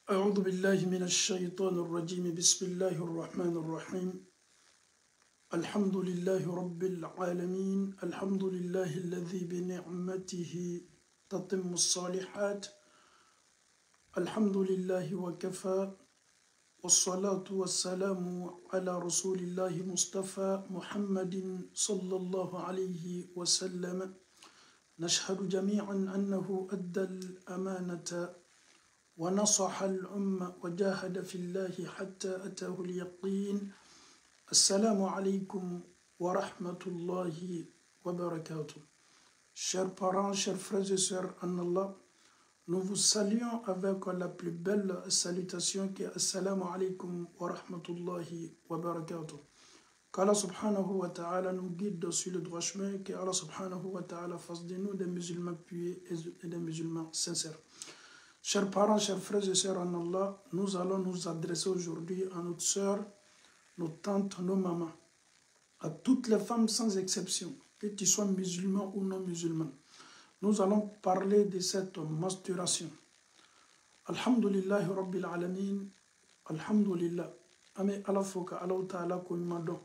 أعوذ بالله من الشيطان الرجيم بسم الله الرحمن الرحيم الحمد لله رب العالمين الحمد لله الذي بنعمته تتم الصالحات الحمد لله وكفى والصلاة والسلام على رسول الله مصطفى محمد صلى الله عليه وسلم نشهد جميعا أنه أدى الأمانة ونصح الأمة وجاهد في الله حتى أتاه اليقين السلام عليكم ورحمة الله وبركاته. Chers parents, chers frères et sœurs en Allah, nous vous saluons avec la plus belle salutation qui est Assalamu alaikum wa rahmatullahi wa barakatuh. Qu'Allah subhanahu wa ta'ala nous guide sur le droit chemin, qu'Allah subhanahu wa ta'ala fasse de nous des musulmans pieux et des musulmans sincères. Chers parents, chers frères et sœurs en Allah, nous allons nous adresser aujourd'hui à notre sœur, nos tantes, nos mamans, à toutes les femmes sans exception, que tu sois musulman ou non musulman. Nous allons parler de cette masturbation. Alhamdulillah Rabbil Alamin, Alhamdulillah. Ame ala foka ala ta'ala ko mado.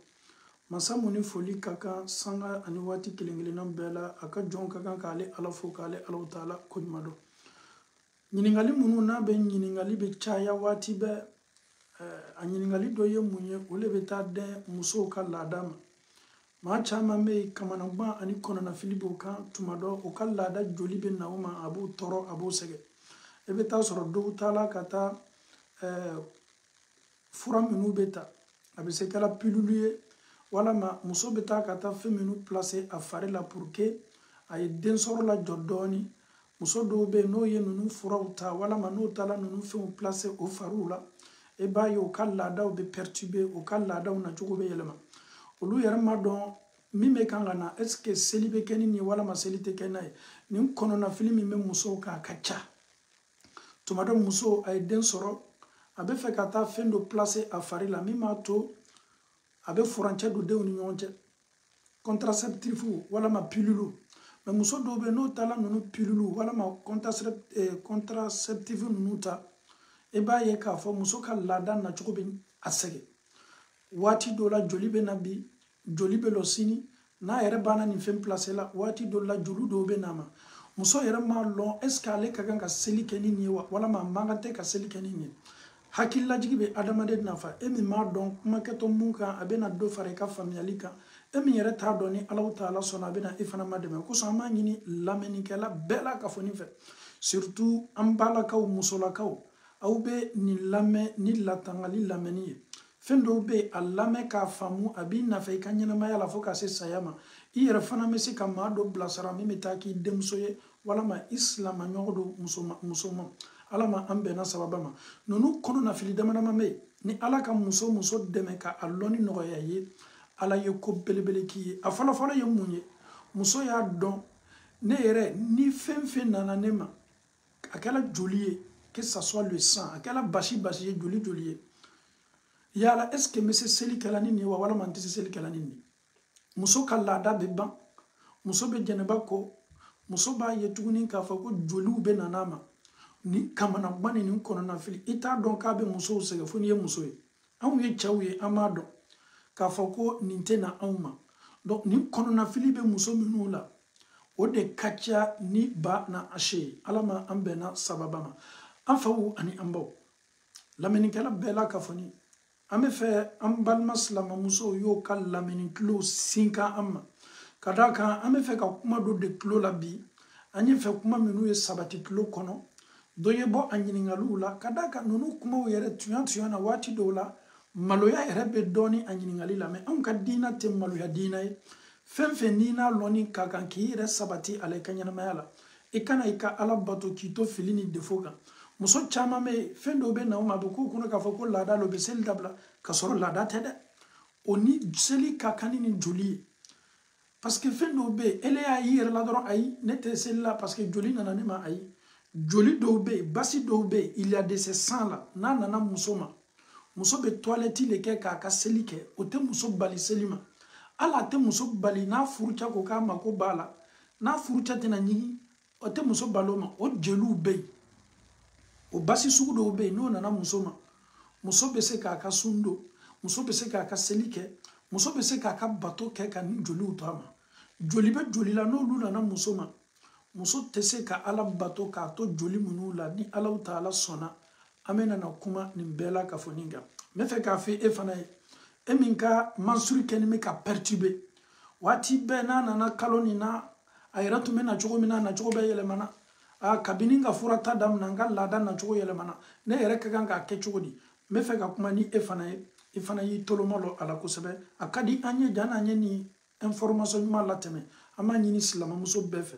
Masa muni foli kaka sanga aniwati kilingilinam bela aka jon kaka kale ala foka ale ala ta'ala ko mado. Nyiningali munu na be nyiningali be chaya wati be a nyiningali doye munye ule be ta de muso ka ladama ma chama me kamana ba ani kono na filibo kan tumado o ka lada joli be na uma abu toro abu sege e be ta soro do tala kata fura minu beta abe se kala piluluye wala ma muso be ta kata fe minu placer a fare la pour que ay den soro la jodoni muso do be no ye nunu furaw ta wala ma no tala nunu fɛnw place o fariw la e b'a ye o ka laadaw be perturber o ka laadaw na cogo be yɛlɛma olu yɛrɛ ma dɔn min bɛ kan ka na est ce que seli bɛ kɛ ni nin ye walama seli tɛ kɛ n'a ye nin kɔnɔnafili min bɛ musow kan a ka ca tuma dɔ muso a ye den sɔrɔ a bɛ fɛ ka taa fɛn dɔ place a fari la min b'a to a bɛ furancɛ don denw ni ɲɔgɔn cɛ contraceptif walama pilulu mais muso dɔw bɛ n'o tala ninnu pilulu walama contraceptif ninnu ta e b'a ye k'a fɔ muso ka laada nacogo bɛ a sɛgɛn waati dɔw la joli bɛ na bi joli bɛ lɔ sini n'a yɛrɛ banna nin fɛn place la waati dɔw la joli dɔw bɛ n'a ma muso yɛrɛ m'a lɔn est ce que ale ka kan ka seli kɛ ni nin ye wa walama a man kan tɛ ka seli kɛ ni nin ye hakililajigi bɛ adamaden nafa e min m'a dɔn kumakɛtɔ mun kan a bɛna dɔ fara i ka faamuyali kan e min yɛrɛ t'a dɔn ni Alahu Taala sɔnna a bɛna e fana ma dɛmɛ kosɔn an b'a ɲini lamɛnnikɛla bɛɛ la ka fɔ nin fɛ surtout an balakaw musolakaw aw bɛ nin lamɛn ni latangali lamɛnni ye fɛn dɔw bɛ yen a lamɛn k'a faamu a b'i nafa i ka ɲɛnamaya la fo ka se saya ma i yɛrɛ fana bɛ se ka maa dɔ bilasira min bɛ taa k'i denmuso ye walama i silamaɲɔgɔn don muso ma ala ma an bɛnna sababa ma ninnu kɔnɔnafili dama dama bɛ yen ni ala ka muso dɛmɛ ka a lɔnni nɔgɔya ye ala ye ko belebele k'i ye a fɔlɔfɔlɔ ye mun ye muso y'a dɔn ne yɛrɛ ni fɛn fɛn nana ne ma a kɛra joli ye que ça soit le sang a kɛra basi ye joli ye yala est ce que n bɛ se seli kɛla ni nin ye wa walama n tɛ se seli kɛla ni nin ye muso ka laada bɛ ban muso bɛ jɛnɛba kɔ muso b'a ye tuguni k'a fɔ ko joliw bɛ na n'a ma ni kamanagan ni nin kɔnɔnafili i t'a dɔn k'a bɛ musow sɛgɛn fo n'i ye muso ye anw ye cɛw ye an b'a dɔn k'a fɔ ko nin tɛ na anw ma donc nin kɔnɔnafili bɛ muso minnu la o de ka ca ni ba na ase ye ala ma an bɛnna sababa ma an faw ani an baw lamɛnnikɛla bɛɛ la ka fɔ ni an bɛ fɛ an balima silamamusow y'o ka lamɛnni kilo sinkan an ma ka d'a kan an bɛ fɛ ka kuma dɔ de kilo la bi an ye fɛ kuma minnu ye sabati kilo kɔnɔ dɔ ye bɔ a ɲininkaliw la ka d'a kan ninnu kumaw yɛrɛ tuyan na waati dɔw la maloya yɛrɛ bɛ dɔɔni a ɲininkali la mais anw ka diina tɛ maloya diina ye fɛn fɛn n'i n'a lɔnni ka kan k'i yɛrɛ sabati a la i ka ɲɛnamaya la i kana i ka ala bato k'i to fili ni defo kan muso caman bɛ yen fɛn dɔw bɛ na o ma a bɛ k'u kɔnɔ k'a fɔ ko laada la o bɛ seli dabila ka sɔrɔ laada tɛ dɛ o ni seli ka kan ni joli ye parce que fɛn dɔw bɛ yen ele y'a y'i yɛrɛ la dɔrɔn ayi ne tɛ seli la parce que joli nana ne ma ayi joli dɔw bɛ yen basi dɔw bɛ yen il y a de ces sangs là n'a nana muso ma muso bɛ toilette le kɛ k'a ka seli kɛ o tɛ muso bali seli ma hali a tɛ muso bali n'a furucɛ ko k'a mako b'a la n'a furucɛ tɛna ɲigi o tɛ muso bali o ma o jeliw bɛ yen o basi sugu dɔw bɛ yen n'o nana muso ma muso bɛ se k'a ka sun don muso bɛ se k'a ka seli kɛ muso bɛ se k'a ka bato kɛ ka ni joliw to a ma joli bɛ joli la n'olu nana muso ma muso tɛ se ka ala bato k'a to joli minnu la ni ala ta'ala sɔnna an bɛ nana kuma nin bɛɛ la ka fɔ nin kan n bɛ fɛ k'a fɔ e fana ye e min ka mansuri kɛ ni bɛ ka perturber waati bɛɛ n'a nana kalo nin na a yɛrɛ tun bɛ na cogo min na a nacogo bɛɛ yɛlɛmana kabini n ka fura ta daminɛ n ka laada nacogo yɛlɛmana ne yɛrɛ ka kan k'a kɛ cogo di n bɛ fɛ ka kuma ni e fana ye i fana y'i toloma lɔ a la kosɛbɛ a ka di an ye jan n'an ye nin information ɲuman latɛmɛ an b'a ɲini silamɛmuso bɛɛ fɛ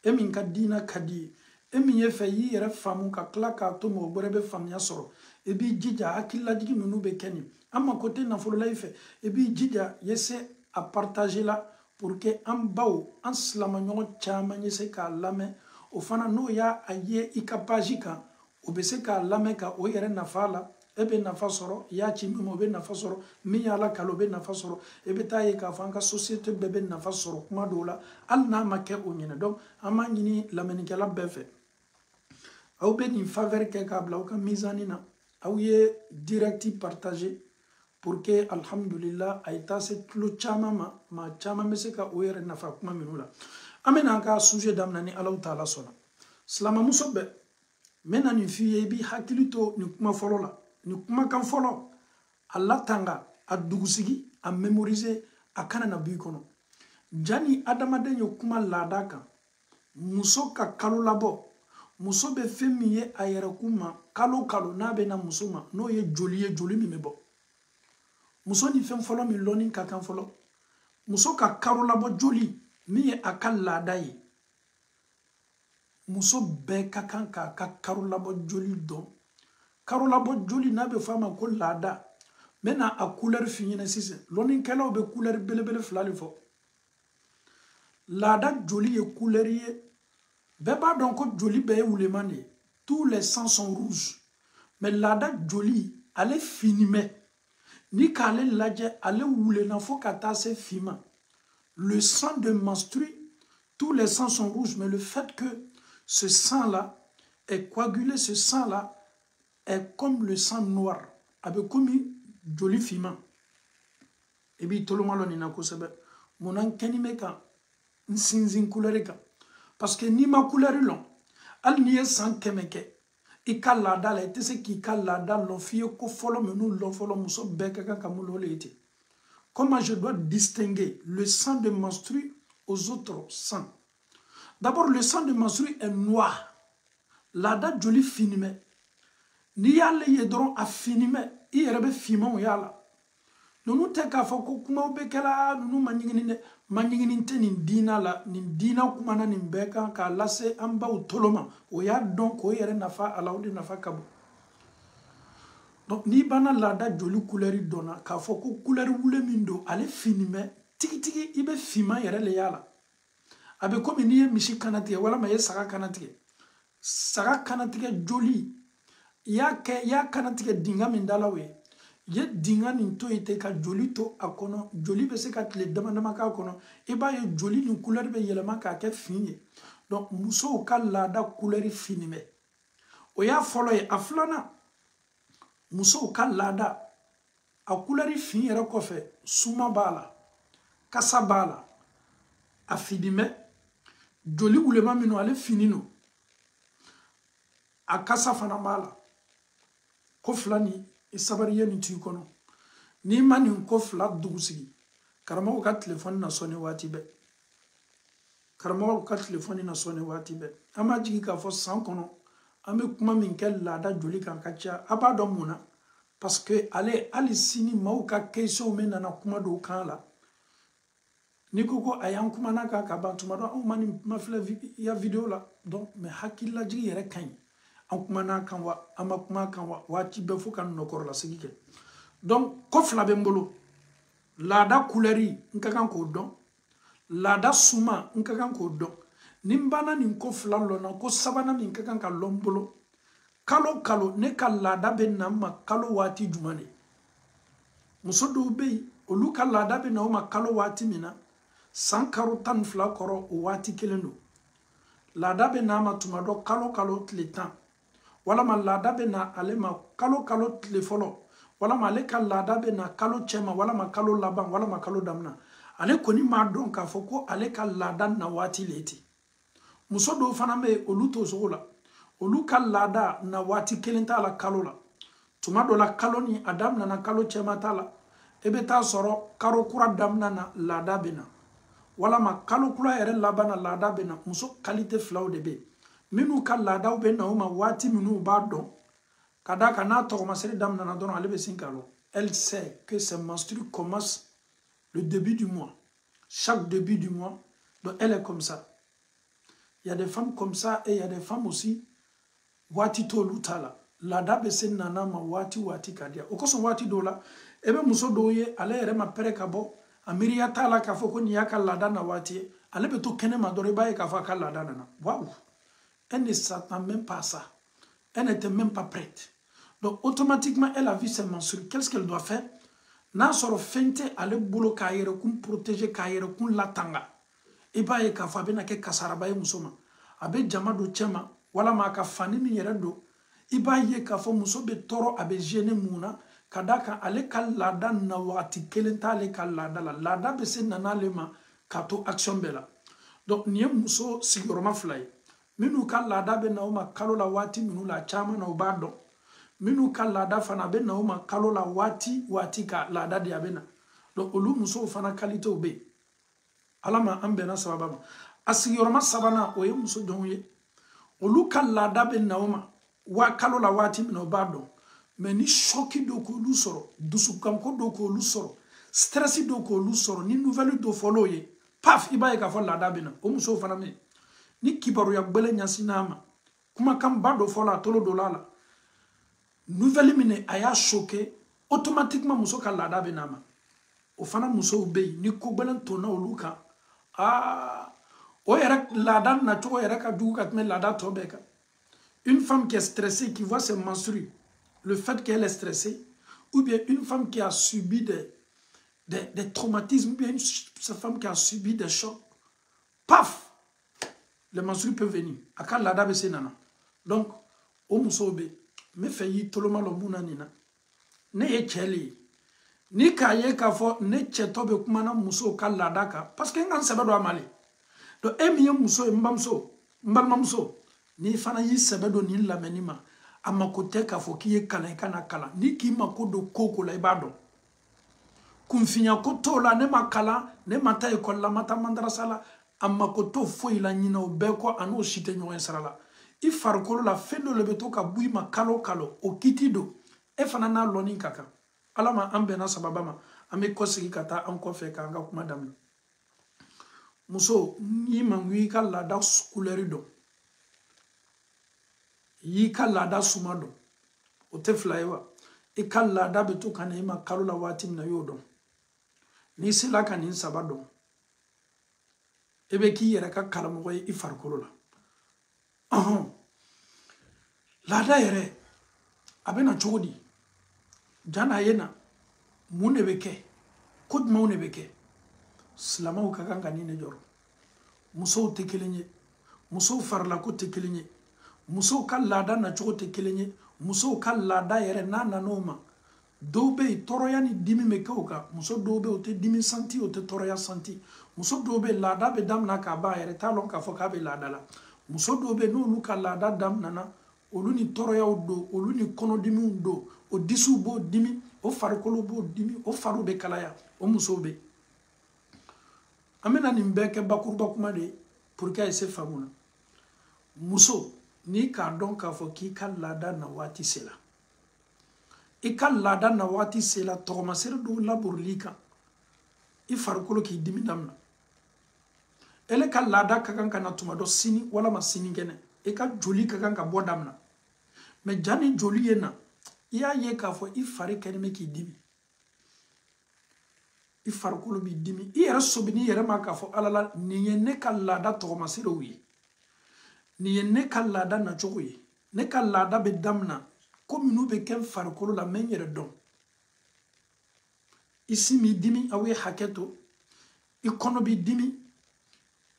e min ka diina ka di ye e min ye fɛ y'i yɛrɛ faamu ka tila k'a to mɔgɔ wɛrɛ bɛ faamuya sɔrɔ i b'i jija hakililajigi ninnu bɛ kɛ nin an mako tɛ nafolo la i fɛ i b'i jija i se a partager la pour que an baw an silamɛɲɔgɔn caman ye se k'a lamɛn o fana n'o y'a ye i ka page kan o bɛ se k'a lamɛn ka o yɛrɛ nafa la e bɛ nafa sɔrɔ i y'a ci min ma o bɛ nafa sɔrɔ min y'a la kalo o bɛ nafa sɔrɔ i bɛ taa ye k'a fɔ an ka société bɛɛ bɛ nafa sɔrɔ kuma dɔw la hali n'a ma kɛ o ɲɛna donc an b'a ɲini lamɛnnikɛla bɛɛ fɛ aw bɛ nin faveur kɛ k'a bila aw ka mizani na aw ye direct partager pour que alhamdulillah a ye taa se tulo caman ma maa caman bɛ se ka o yɛrɛ nafa kuma minnu la an bɛ n'an ka sujet daminɛ ni ala ta'ala sɔnna silamɛmuso bɛɛ n bɛ na nin f'i ye i b'i hakili to nin kuma fɔlɔ la nin kumakan fɔlɔ a latanga a dugusigi a mémoriser a kana na b'i kɔnɔ jani adamaden ye kuma laada kan muso ka kalo labɔ muso bɛ fɛn min ye a yɛrɛkun ma kalo kalo n'a bɛ na muso ma n'o ye joli min bɛ bɔ muso ni fɛn fɔlɔ min lɔnni ka kan fɔlɔ muso ka kalo labɔ joli min ye a ka laada ye muso bɛɛ ka kan k'a ka kalo labɔ joli dɔn kalo labɔ joli n'a bɛ fɔ a ma ko laada n bɛ na a couleur f'i ɲɛna sisan lɔnnikɛlaw bɛ couleur belebele fila de fɔ laada joli ye couleur ye bɛɛ b'a dɔn ko joli bɛɛ ye wuleman de ye tous les sangs sont rouges mais laada joli ale finimɛ ni k'ale lajɛ ale wulenna fo ka taa se finma le sang de menstru tous les sangs sont rouges mais le fait que ce sang là est coagulé ce sang là est comme le sang noir a bɛ komi joli finman i b'i toloma lɔ nin na kosɛbɛ munna n kɛni bɛ ka n sinsin couleur kan parce que n'i ma couleur lɔn hali n'i ye san 100 kɛ i ka laada la i tɛ se k'i ka laada lɔn f'i ye ko fɔlɔ minnu lɔn fɔlɔ muso bɛɛ ka kan ka mun lɔn o le ye ten comment je dois distinguer le sang de menstru aux autres sangs d'abord le sang de menstru est noir laada joli finimɛ n'i y'ale ye dɔrɔn a finimɛ i yɛrɛ bɛ finmanw y'a la ninnu tɛ k'a fɔ ko kumaw bɛ kɛla ninnu ma ɲigini dɛ ma ɲigini tɛ nin diina la nin diina kumana nin bɛɛ kan k'a lase an baw tolo ma o y'a dɔn k'o yɛrɛ nafa a la o de nafa ka bon donc n'i banna laada joli couleur dɔnna k'a fɔ ko couleur wule min don ale finimɛ tigitigi i bɛ finman yɛrɛ le y'a la a bɛ komi n'i ye misi kana tigɛ walama i ye saga kana tigɛ saga kana tigɛ joli i y'a kana tigɛ dinga min da la o ye ye dinga nin to yen ten ka joli to a kɔnɔ joli bɛ se ka tile dama dama k'a kɔnɔ i b'a ye joli nin couleur bɛ yɛlɛma k'a kɛ fin ye donc musow ka laada couleur finimɛ o y'a fɔlɔ ye a filanan musow ka laada a couleur fin yɛrɛ kɔfɛ suma b'a la kasa b'a la a finimɛ joli wulema min no ale fini no a kasa fana b'a la ko fila nin i sabari ye nin t'i kɔnɔ n'i ma nin ko fila dugusigi karamɔgɔ ka telefɔni na sɔnni waati bɛɛ karamɔgɔ ka telefɔni na sɔnni waati bɛɛ an b'a jigi k'a fɔ san kɔnɔ an bɛ kuma min kɛ laada joli kan ka caya a b'a dɔn mun na parce que ale hali sini maaw ka question min nana kuma dɔw kan la n'i ko a y'an kumana kan ka ban tuma dɔ anw ma nin kuma filɛ i ya video la donc mais hakililajigi yɛrɛ ka ɲi an kumana kan wa an ma kuma kan wa waati bɛɛ fo ka nɔkɔrɔlasigi kɛ donc ko fila bɛ n bolo laada couleur n ka kan k'o dɔn laada suma n ka kan k'o dɔn ni n banna nin ko fila lɔnna ko sabanan min ka kan ka lɔn n bolo kalo kalo ne ka laada bɛ na n ma kalo waati jumɛn de muso dɔw bɛ yen olu ka laada bɛ na o ma kalo waati min na san karo 12 kɔrɔ o waati kelen don laada bɛ na ma tuma dɔ kalo kalo tile 10 walama laada bɛ na ale ma kalo tile fɔlɔ walama ale ka laada bɛ na kalo cɛma walama kalo laban walama kalo damina ale kɔni m'a dɔn k'a fɔ ko ale ka laada na waati le ten muso dɔw fana bɛ yen olu t'o sogo la olu ka laada na waati kelen t'a la kalo la tuma dɔ la kalo ni a daminana kalo cɛma t'a la e bɛ taa sɔrɔ kalo kura daminɛ na laada bɛ na walama kalo kura yɛrɛ laban na laada bɛ na muso kalite filaw de bɛ yen minnu ka laadaw bɛ na o ma waati minnu b'a dɔn ka d'a kan n'a tɔgɔmasiri daminana dɔrɔn ale bɛ sin k'a dɔn elle sait que ses menstrues commencent le début du mois chaque début du mois donc elle est comme ça il y a des femmes comme ça et il y a des femmes aussi waati t'olu ta la laada bɛ se nana ma waati ka diya o kosɔn waati dɔw la e bɛ muso dɔw ye ale yɛrɛ ma pɛrɛ ka bɔ a miiriya t'a la k'a fɔ ko nin y'a ka laada na waati ye ale bɛ to kɛnɛ ma dɔrɔn i b'a ye k'a fɔ a ka laada nana waouh elle ne s'attend même pas à ça elle n'était même pas prête donc automatiquement elle a vu ses menstrues qu'est-ce qu'elle doit faire n'a sɔrɔ fɛn tɛ ale bolo k'a yɛrɛkun protéger k'a yɛrɛkun latanga i b'a ye k'a fɔ a bɛna kɛ kasaraba ye muso ma a bɛ jama don cɛ ma walama a ka fani min yɛrɛ don i b'a ye k'a fɔ muso bɛ tɔɔrɔ a bɛ gêner mun na ka d'a kan ale ka laada na waati kelen t'ale ka laada la laada bɛ se nan'ale ma k'a to action bɛɛ la donc nin ye muso sigiyɔrɔma fila ye minnu ka laada bɛ na o ma kalo la waati minnu la caman na o b'a dɔn minnu ka laada fana bɛ na o ma kalo la waati ka laada de a bɛ na donc olu musow fana kalitew bɛ yen ala ma an bɛnna sababa ma a sigiyɔrɔma sabanan o ye muso jɔnw ye olu ka laada bɛ na o ma kalo la waati min na o b'a dɔn mais ni choki dɔ k'olu sɔrɔ dusukanko dɔ k'olu sɔrɔ stress dɔ k'olu sɔrɔ ni nouvelle dɔ fɔlɔ ye paf i b'a ye k'a fɔ laada bɛ na o musow fana bɛ yen ni kibaruya gbɛlɛ ɲɛsinna a ma kumakan ba dɔ fɔla a tolo dɔ la nouvelle min a y'a choqué automatiquement muso ka laada bɛ n'a ma o fana musow bɛ yen ni ko gbɛlɛn tonna olu kan o yɛrɛ laada nacogo yɛrɛ ka jugu ka tɛmɛ laada tɔ bɛɛ kan une femme qui est stressée qui voit ses menstrues le fait qu'elle est stressée ou bien une femme qui a subi des traumatismes ou bien une femme qui a subi des chocs paf les menstrues peuvent venir a ka laada bɛ se nana donc o musow bɛ yen n bɛ fɛ y'i toloma lɔ mun na nin na ne ye cɛ le ye ni k'a ye k'a fɔ ne cɛtɔ bɛ kumana musow ka laada kan parce que n ka n sɛbɛ don a ma le donc e min ye muso ye n balimamuso n'i fana y'i sɛbɛ don nin lamɛnni ma a mako tɛ k'a fɔ k'i ye kalan i kana kalan ni k'i mako don ko la i b'a dɔn kunfinya ko t'o la ne ma kalan ne ma taa ekɔli la ma taa madarasa la a mako t'o foyi la ɲinɛ o bɛɛ kɔ a n'o si tɛ ɲɔgɔn sara la i farikolo la fɛn dɔ le bɛ to ka bɔ i ma kalo o kiti don e fana n'a lɔnni ka kan ala ma an bɛnna sababa ma an bɛ kɔsegi ka taa an kɔfɛ k'an ka kuma daminɛ muso n'i ma n y'i ka laada couleur dɔn y'i ka laada suma dɔn o tɛ fila ye wa i ka laada bɛ to ka na i ma kalo la waati min na i y'o dɔn n'i sera ka nin saba dɔn e bɛ k'i yɛrɛ ka karamɔgɔ ye i farikolo la laada yɛrɛ a bɛ na cogo di ja n'a ye na mun de bɛ kɛ ko jumɛnw de bɛ kɛ silamɛw ka kan ka nin de jɔrɔ musow tɛ kelen ye musow farilako tɛ kelen ye musow ka laada nacogo tɛ kelen ye musow ka laada yɛrɛ n'a nan'o ma dɔw bɛ yen tɔɔrɔya ni dimi bɛ kɛ o kan muso dɔw bɛ yen o tɛ dimi santi o tɛ tɔɔrɔya santi muso dɔw bɛ yen laada bɛ daminɛ k'a ban a yɛrɛ t'a dɔn k'a fɔ k'a bɛ laada la muso dɔw bɛ yen n'olu ka laada daminɛna olu ni tɔɔrɔyaw don olu ni kɔnɔdimiw don o disiw b'o dimi o farikolo b'o dimi o fariw bɛ kalaya o musow bɛ yen an bɛna nin bɛɛ kɛ bakuruba kuma de ye pour que a ye se faamu na muso n'i k'a dɔn k'a fɔ k'i ka laada na waati sera i ka laada na waati sera tɔgɔmasiri dɔw laborili kan i farikolo k'i dimi daminɛ ele ka laada ka kan ka na tuma dɔ sini walama sinikɛnɛ i ka joli ka kan ka bɔ daminɛ mais ja ni joli ye na i y'a ye k'a fɔ i fari kɛlen bɛ k'i dimi i farikolo b'i dimi i yɛrɛ sobini yɛrɛ ma k'a fɔ ala la nin ye ne ka laada tɔgɔmasiriw ye nin ye ne ka laada nacogo ye ne ka laada bɛ daminɛ ko minnu bɛ kɛ n farikolo la n bɛ n yɛrɛ dɔn i si m'i dimi aw ye hakɛ to i kɔnɔ b'i dimi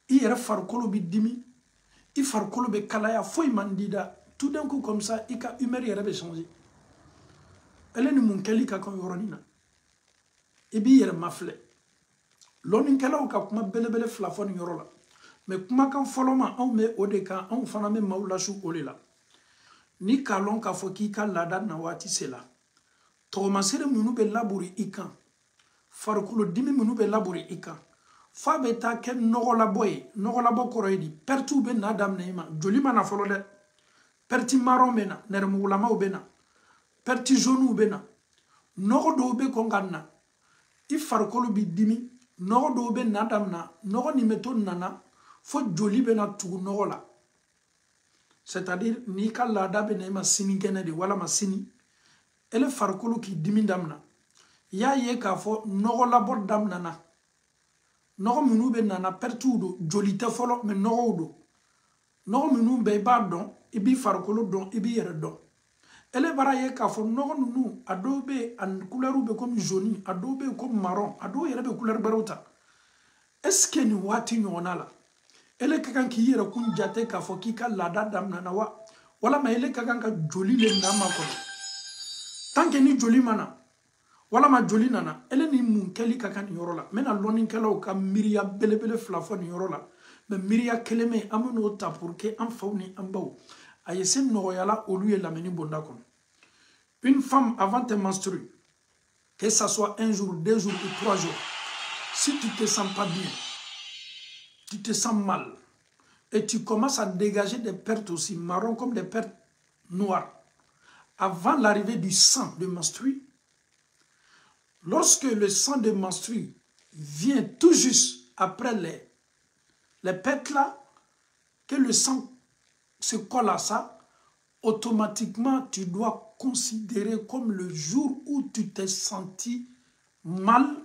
i yɛrɛ farikolo b'i dimi i farikolo bɛ kalaya foyi man di da tout d'un coup comme ça i ka humeur yɛrɛ bɛ changer ele ni mun kɛli ka kan yɔrɔnin na i b'i yɛrɛ mafilɛ lɔnnikɛlaw ka kuma belebele fila fɔ nin yɔrɔ la mais kumakan fɔlɔ ma anw bɛ o de kan anw fana bɛ maaw lasu o de la ni k'a lɔn k'a fɔ k'i ka laada na waati sela tɔgɔmasere minnu bɛ laburi i kan farikolo dimi minnu bɛ laburi i kan fa bɛ taa kɛ nɔgɔlabɔ ye nɔgɔlabɔ kɔrɔ ye di pɛritiw bɛ na daminɛ i ma joli ma na fɔlɔ dɛ pɛriti marron bɛ na nɛrɛmugulamaw bɛ na pɛriti zoniw bɛ na nɔgɔ dɔw bɛ kɔn ka na i farikolo bɛ dimi nɔgɔ dɔw bɛ na daminɛ nɔgɔ nin bɛ to nana fo joli bɛ na tugu nɔgɔ la c'est-à-dire n'i ka laada bɛ na i ma sinikɛnɛ de walama sini ele farikolo k'i dimi daminɛ i y'a ye k'a fɔ nɔgɔlabɔ daminɛna nɔgɔ minnu bɛ nana pɛritiw don joli tɛ fɔlɔ mais nɔgɔw don nɔgɔ minnu bɛ i b'a dɔn i b'i farikolo dɔn i b'i yɛrɛ dɔn ele b'a ye k'a fɔ nɔgɔ ninnu a dɔw bɛ yen a couleur bɛ comme jaune a dɔw bɛ yen comme marron a dɔw yɛrɛ bɛ couleur wɛrɛw ta est ce que nin waati ɲɔgɔnna la ele ka kan k'i yɛrɛ kun jate k'a fɔ k'i ka laada daminɛna wa walama ele ka kan ka joli le na makɔnɔ tant que ni joli ma na walama joli nana ele ni mun kɛli ka kan nin yɔrɔ la n bɛna lɔnnikɛlaw ka miiriya belebele fila fɔ nin yɔrɔ la mais miiriya kelen bɛ yen an bɛn'o ta pour que an faw ni an baw a ye se nɔgɔyala olu ye lamɛnni bonda kɔnɔ une femme avant de menstruer que ça soit un jour 2 jours ou 3 jours si tu te sens pas bien tu te sens mal et tu commences à dégager des pertes aussi marron comme des pertes noires avant l'arrivée du sang de menstrue. Lorsque le sang de menstrue vient tout juste après les pertes là, que le sang se colle à ça, automatiquement tu dois considérer comme le jour où tu t'es senti mal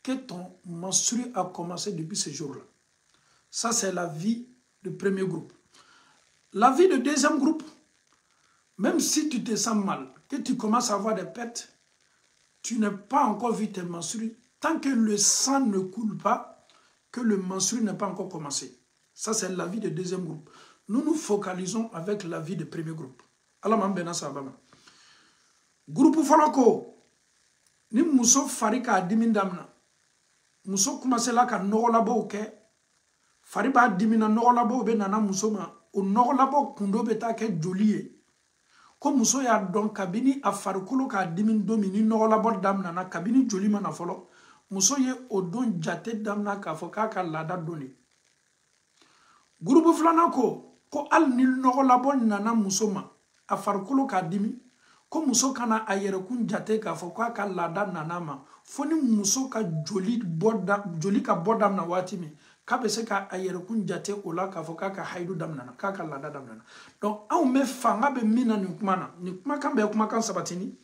que ton menstru a commencé depuis ce jour-là. Ça, c'est la vie du premier groupe. La vie du deuxième groupe, même si tu te sens mal, que tu commences à avoir des pertes, tu n'as pas encore vu tes menstrues, tant que le sang ne coule pas, que le menstru n'a pas encore commencé. Ça, c'est la vie du deuxième groupe. Nous nous focalisons avec la vie du premier groupe. Alors, groupe Foloko, ni muso farika dimindamna, muso commencé là ka nogolabo ke, fariba dimina nogolabo be nana muso ma, o nogolabo kundo beta ke joliye. Ko muso ya don kabini a farikolo ka dimin domini nogolabo damna na kabini joli mana folo, muso ye o don jate damna ka foka ka lada doni. Groupe flana ko al ni nogolabo nana muso ma, a farikolo ka dimi, ko muso kana a yɛrɛ kun jate k'a fɔ k'a ka laada nana ma fo ni muso ka joli ka bɔ damina waati min k'a bɛ se k'a yɛrɛ kun jate o la k'a fɔ k'a ka hayidu daminana k'a ka laada daminana donc anw bɛ fanga bɛ min na nin kuma na nin kumakan bɛ kumakan sabatini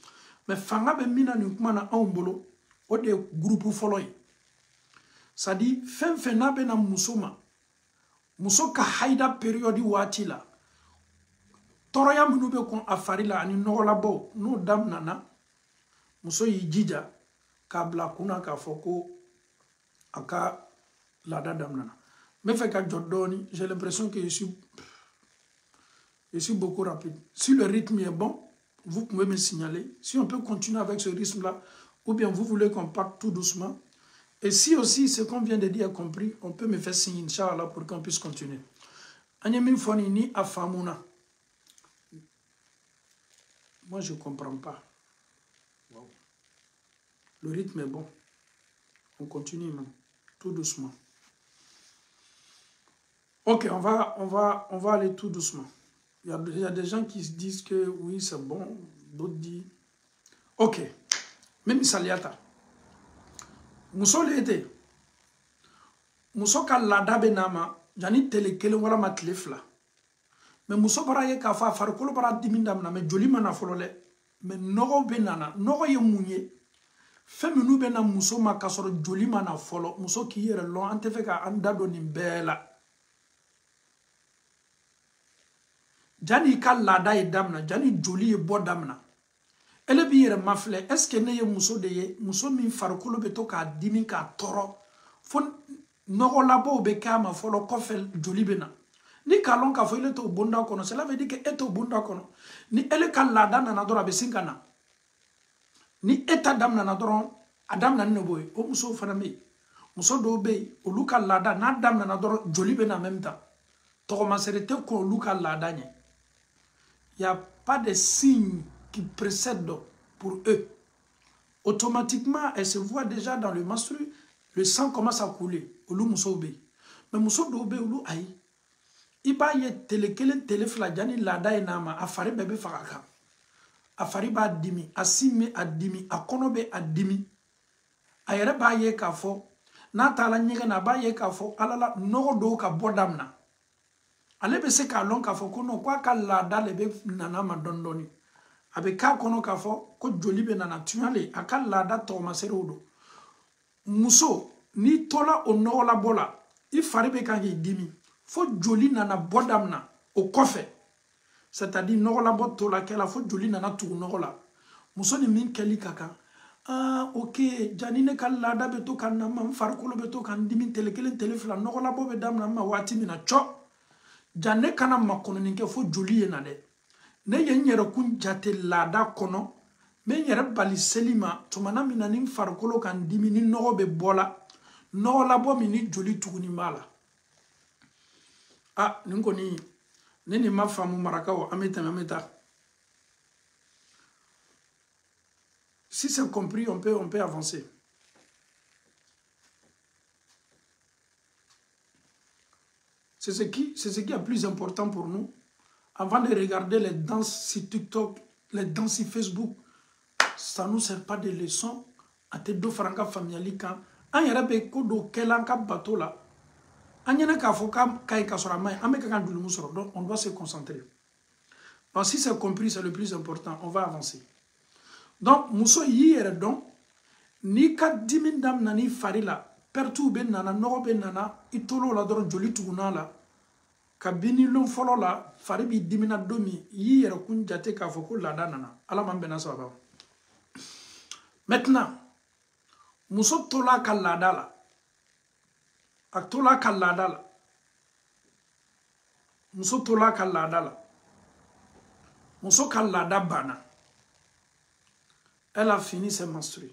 mais fanga bɛ min na nin kuma na anw bolo o de ye groupe fɔlɔ ye c'est à dire fɛn fɛn n'a bɛ na muso ma muso ka hayida période waati la tɔɔrɔya minnu bɛ kɔn a fari la ani nɔgɔlabɔ n'o daminɛna muso y'i jija k'a bila kunna k'a fɔ ko a ka laada daminɛna n bɛ fɛ ka jɔ dɔɔni j'ai l'impression que je suis beaucoup rapide si le rythme est bon vous pouvez me signaler si on peut continuer avec ce rythme là ou bien vous voulez qu'on parte tout doucement et si aussi ce qu'on vient de dire est compris on peut me faire signe Inch'Allah pour qu'on puisse continuer Anyamine Foni ni Afamuna. Moi, je ne comprends pas. Wow. Le rythme est bon. On continue, man. Tout doucement. Ok, on va aller tout doucement. Il y a des gens qui se disent que oui, c'est bon. D'autres disent... Ok. Même Saliata. Muso l'été. Muso ka lada benama. Jani tele kele wala matlefla. Mais muso bara ye ka fa farikolo bara dimindamna mais joli mana folo le mais nogo be nana nogo ye munye feminu be na muso ma kasoro joli mana folo muso ki yere lon ante fe ka anda do ni bela jani ka lada e damna jani joli e bo damna ele bi yere mafle est ce que ne ye muso de ye muso min farikolo be to ka dimi ka toro fo nogo labo be kama folo kofel joli be na Ni kalon ka fo ile to bunda kono, cela veut dire que eto bunda kono. Ni ele ka lada nana dora be sinkana. Ni eta dam nana doron adam nan boy o muso fana me. Muso do be o luka lada na dam nana doron joli be na même temps. To commencer te ko luka lada nye. Il y a pas de signe qui précède pour eux. Automatiquement, elle se voit déjà dans le menstru, le sang commence à couler. Olu muso be. Mais muso do be olu ayi. Iba ye telekele teleflajani lada enama afari bebe fakaka. Afari ba dimi, asime adimi, akonobe adimi. Ayere ba ye kafo, na tala nyega na ba ye kafo, alala no do ka bodamna. Ale be se ka lon kafo kono kwa ka lada lebe nana madondoni. Abe ka kono kafo ko jolibe nana tuale aka lada to masere odo. Muso ni tola o no la bola, ifari be kangi dimi. Faut joli nana bodamna au kofe. C'est-à-dire nogola boto la kela faut joli nana tu nogola. Muso ni min keli kaka. Ah ok janine kal lada beto kan na mam farkolo beto kan dimin telekelen telefla nogola bobe damna ma wati mina cho. Janne kana makono ninke faut joli ye na de. Ne yenyere kun jate lada kono. Me yere bali selima tumana mina nin farkolo kan dimi ni nogobe bola. Nogola bo mini joli tuguni mala. Ah, ni nini ma famu marakao ameta. Si c'est compris, on peut avancer. C'est ce qui est plus important pour nous. Avant de regarder les danses sur TikTok, les danses sur Facebook, ça ne nous sert pas de leçon. À te do franca familialika. An yarabe kodo kelanka bateau là. Donc, on doit se concentrer. Donc, si c'est compris, c'est le plus important. On va avancer. Donc, Mousso hier donc, ni ka dimin dam nani farila, pertu ben nana, noro ben nana, itolo la doron joli tuguna la, ka bini lon folo la, faribi dimina domi, hier kun jate ka foko la nana. Ala man bena sababa. Maintenant, Mousso tola ka lada la. Aktola kalada la. Muso tola kalada la. Muso kalada bana. Elle a fini ses menstrues.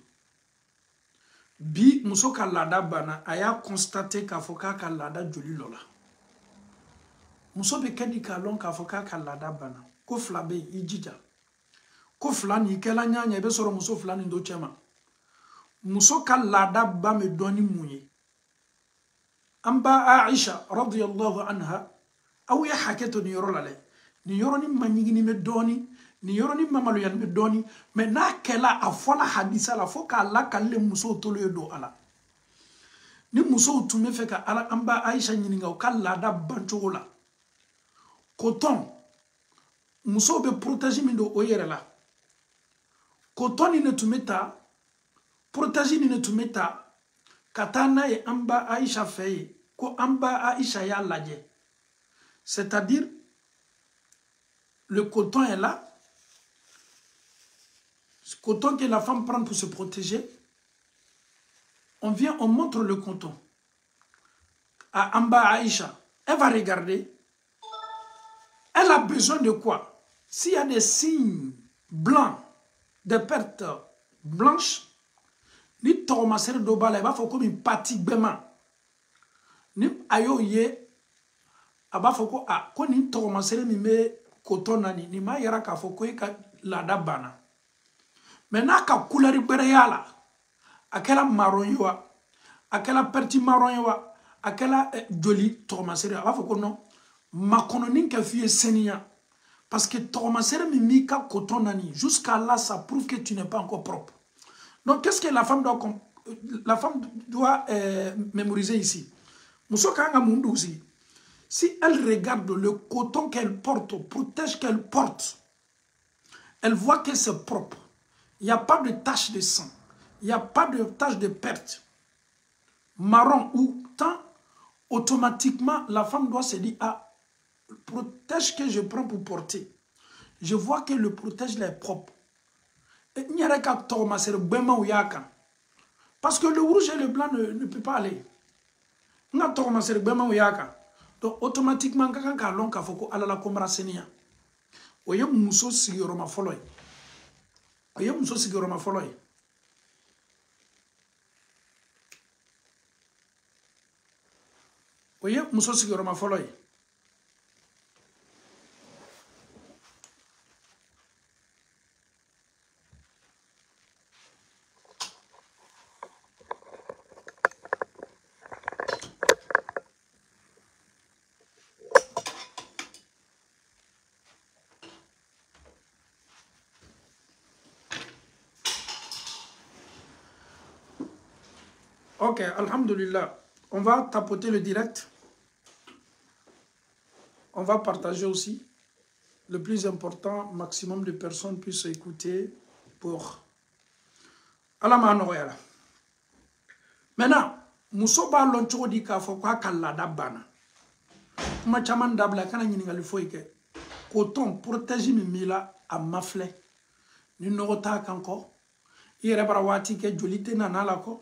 Bi muso kalada bana aya constaté ka foka kalada joli lola. Muso be kedi kalon ka foka kalada bana. Ko flabe ijija. Ko flani kela nyanya be soro muso flani ndo chema. Muso kalada ba me doni munye. Amba Aisha radiyallahu anha aw ya haketo ni yoro lale ni yoro ni manyigi ni medoni ni yoro ni mamalu yan medoni me na kela afola hadisa la foka la kalle muso tolo do ala ni muso tume fe ka ala amba Aisha nyini ngaw kala da bancho la coton muso be protéger min do oyere la coton ni ne tumeta protéger ni ne tumeta katana e amba Aisha feye ko amba Aisha ya laje. C'est-à-dire le coton est là. Ce coton que la femme prend pour se protéger. On vient, on montre le coton à amba Aisha. Elle va regarder. Elle a besoin de quoi? S'il y a des signes blancs, des pertes blanches, ni tomasere do bala ba foko mi pati bema ni ayo ye aba foko a ko ni tomasere mi me kotonani ni ma yara ka foko e ka lada bana mena ka couleur bere yala akela marron yo akela perti marron yo akela joli tomasere aba foko non makono nin ka fiye senia parce que tomasere mi ka kotonani jusqu'à là ça prouve que tu n'es pas encore propre. Donc, qu'est-ce que la femme doit mémoriser ici? Si elle regarde le coton qu'elle porte, protège qu'elle porte, elle voit que c'est propre. Il n'y a pas de tache de sang. Il n'y a pas de tache de perte. Marron ou tant, automatiquement, la femme doit se dire, ah, le protège que je prends pour porter. Je vois que le protège là est propre. Parce que le rouge et le blanc ne peut pas aller. Donc donc automatiquement ka kan ka lon ka fɔ ko ala la komara seniya o ye muso sigiyɔrɔma fɔlɔ ye o ye muso sigiyɔrɔma fɔlɔ ye o ye muso sigiyɔrɔma fɔlɔ ye Ok, alhamdulillah. On va tapoter le direct. On va partager aussi. Le plus important, maximum de personnes puissent écouter pour... Maintenant, muso ba lon cogo di k'a fɔ k'a ka laada banna. Kuma caman dabila kana ɲininkali foyi kɛ. Coton protège min b'i la a ma filɛ. Ni nɔgɔ t'a kan kɔ. I yɛrɛ bara waati kɛ joli tɛ nana la kɔ.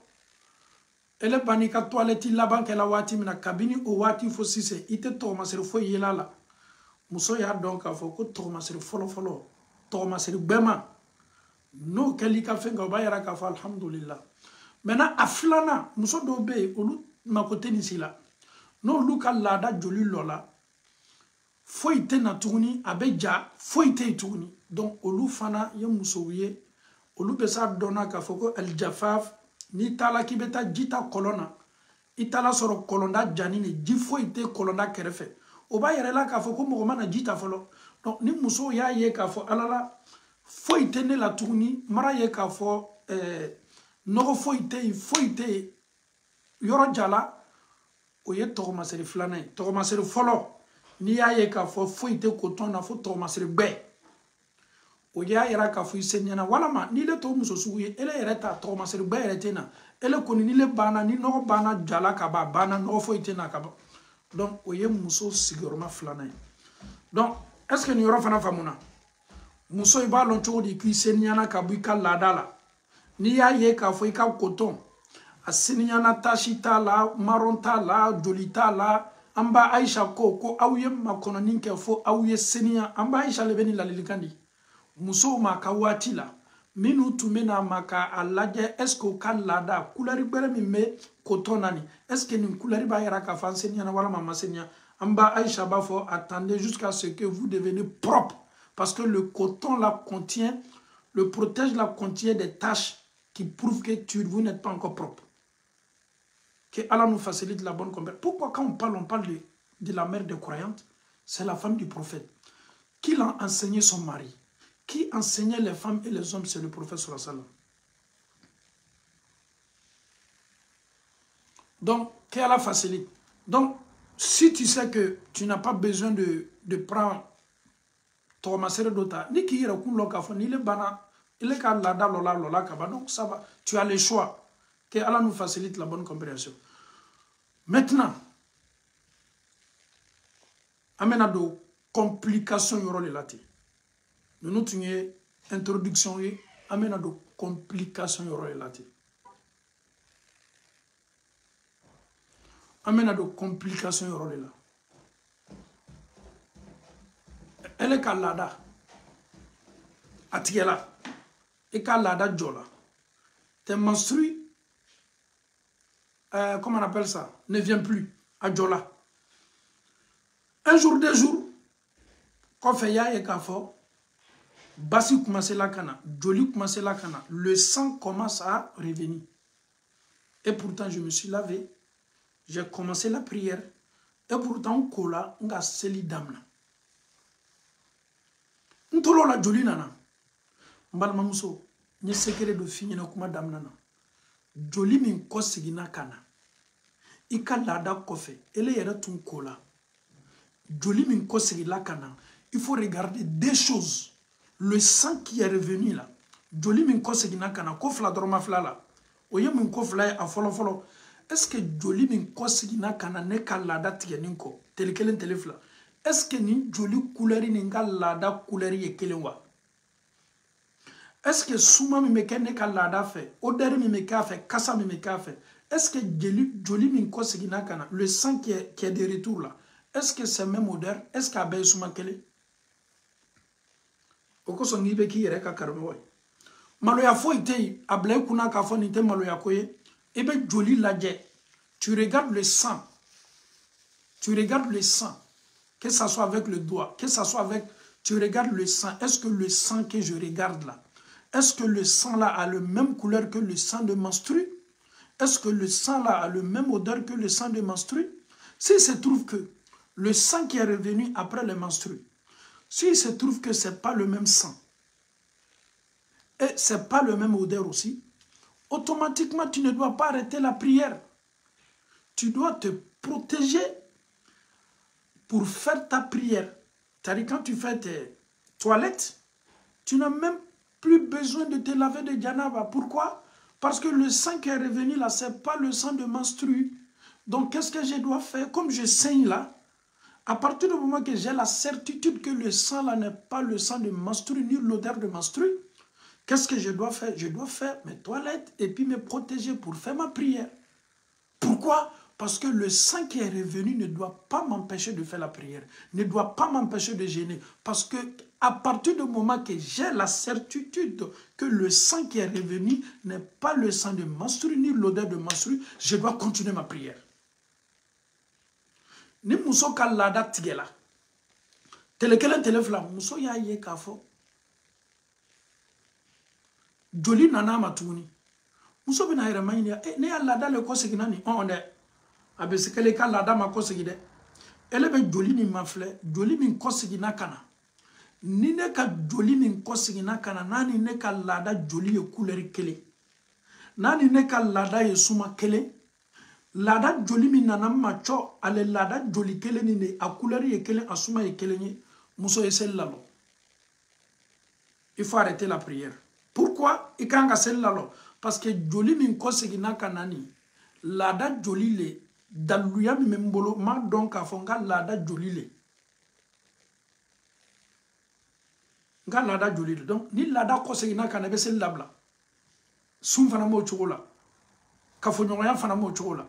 Ele bani ka toilette laban kɛla waati mina kabini o waati fo sise i tɛ tɔgɔmasiri foyi yela la. Muso y'a dɔn k'a fɔ ko tɔgɔmasiri fɔlɔ-fɔlɔ tɔgɔmasiri gbɛma n'o kɛli ka fɛn kan o b'a yira k'a fɔ alhamdulillah. Maintenant a filanan muso dɔw bɛ yen olu mako tɛ nin si la n'olu ka laada joli lɔ la foyi tɛ na tuguni a bɛ ja foyi tɛ yen tuguni donc olu fana ye musow ye olu bɛ s'a dɔnna k'a fɔ ko aljafaf n'i taara k'i bɛ taa ji ta kɔlɔn na i taara sɔrɔ kɔlɔnda jani de ji foyi tɛ kɔlɔnda kɛrɛfɛ o b'a yɛrɛ la k'a fɔ ko mɔgɔ mana ji ta fɔlɔ donc ni musow y'a ye k'a fɔ ala la foyi tɛ ne la tuguni mara ye k'a fɔ nɔgɔ foyi tɛ yen foyi tɛ yen yɔrɔ jala o ye tɔgɔmasiri filanan ye tɔgɔmasiri fɔlɔ n'i y'a ye k'a fɔ foyi tɛ coton na fo tɔgɔmasiri gbɛ o y'a yira k'a fɔ i se ɲɛna walama n'i le t'o muso sugu ye ele yɛrɛ ta tɔgɔmasiri gbɛ yɛrɛ tɛ na ele kɔni ni le banna ni nɔgɔ banna jala ka ban a banna nɔgɔ foyi tɛ na ka ban donc o ye muso sigiyɔrɔma filanan ye donc est ce que nin yɔrɔ fana faamuna muso i b'a lɔn cogo di k'i se ɲɛna ka bɔ i ka laada la n'i y'a ye k'a fɔ i ka coton a seniyana tasi t'a la maron t'a la joli t'a la an ba Aisha ko aw ye makɔnɔni kɛ fo aw ye seniya an ba Aisha le bɛ ni ladilikan di musow ma ka waati la minnu tun bɛ na ma k'a lajɛ est ce que o ka laada couleur gbɛrɛ min bɛ coton na nin est ce que nin couleur b'a yira k'a fɔ an seniyana walama an ma seniya an ba Aisha b'a fɔ attendez jusqu'à ce que vous devenez propre parce que le coton la contient le protège la contient des taches qui prouvent que vous n'êtes pas encore propre. Que Allah nous facilite la bonne compréhension. Pourquoi quand on parle de la mère des croyantes, c'est la femme du prophète. Qui l'a enseigné son mari? Qui enseignait les femmes et les hommes? C'est le prophète sallallahu alayhi wa sallam. Donc, qu'Allah facilite. Donc, si tu sais que tu n'as pas besoin de prendre ton masere d'ota, ni qui ira kun loka fo ni le bana il est qu'à la lola kaba, donc ça va, tu as le choix. Que Allah nous facilite la bonne compréhension. Maintenant, amena do complication yoro le lati. Nous tenons introduction amena do complication yoro le lati. Amena do complication yoro le la. Elle est kalada. Atiela. Et kalada jola. Tes menstrues, comment on appelle ça, ne vient plus à jola. Un jour, deux jours, quand fait ya et kafo, basi commence la cana, joli commence la cana, le sang commence à revenir. Et pourtant, je me suis lavé, j'ai commencé la prière, et pourtant, kola, on a seli damna. Ntolo la joli nana. Mbalma muso, ni secret do fini na kuma damna na. Joli min ko sigina kana. Ika lada kofe, ele yere tun kola. Joli min ko sigila kana. Il faut regarder deux choses. Le sang qui est revenu là. Joli min ko sigina kana. Ko fla dorma fla la. Oye min ko fla a folo folo. Est-ce que joli min ko sigina kana ne ka lada tigeninko. Tel kelen telefla. Est-ce que ni joli couleur ni nga lada couleur ye kelen wa? Est-ce que souma mi meke ne ka lada fait? Odeur mi meke fait? Kassa mi meke fait? Est-ce que joli min ko sigina kana? Le sang qui est de retour là. est-ce que c'est même odeur? Est-ce qu'il y a bien souvent qu'elle oko songi be ki yere ka karbe way maloya fo ite ablay kuna ka fo nite maloya koye ebe joli laje. Tu regardes le sang, tu regardes le sang, que ça soit avec le doigt, que ça soit avec, tu regardes le sang. Est-ce que le sang que je regarde là, est-ce que le sang là a le même couleur que le sang de menstru? Est-ce que le sang là a le même odeur que le sang de menstru? S'il se trouve que le sang qui est revenu après le menstru, s'il se trouve que ce n'est pas le même sang, et ce n'est pas le même odeur aussi, automatiquement tu ne dois pas arrêter la prière. Tu dois te protéger pour faire ta prière. C'est-à-dire quand tu fais tes toilettes, tu n'as même plus besoin de te laver de janaba. Pourquoi? Parce que le sang qui est revenu là, ce n'est pas le sang de menstru. Donc qu'est-ce que je dois faire? Comme je saigne là, à partir du moment que j'ai la certitude que le sang là n'est pas le sang de menstru, ni l'odeur de menstru, qu'est-ce que je dois faire? Je dois faire mes toilettes et puis me protéger pour faire ma prière. Pourquoi? Parce que le sang qui est revenu ne doit pas m'empêcher de faire la prière, ne doit pas m'empêcher de gêner. Parce que à partir du moment que j'ai la certitude que le sang qui est revenu n'est pas le sang de menstru ni l'odeur de menstru, je dois continuer ma prière. Ni muso ka lada tigela, telekelen telefla, muso ya ye kafo, joli nana matuni. Muso bina yere mayini ya, ne ya lada le kosegina ni onde. Abesekele ka lada ma kosegide. Ele be joli ni mafle, joli min kosegina kana. Ni ne ka joli min kosegina kana, nani ne ka lada joli ye couleur kele. Nani ne ka lada ye suma kele. Lada joli min nana macho, ale lada joli kele ni ne, a couleur ye kele, a suma ye kele ni, muso ye sel lalo. Il faut arrêter la prière. Pourquoi? Il kanga sel lalo. Parce que joli min kosegina kana ni, lada joli le, daluya mi membolo ma donc a fonga lada joli le. Nga lada joli le. Donc ni lada kosegina kana be sel labla. Sum fana mo chokola. Kafo nyoya fana mo chokola.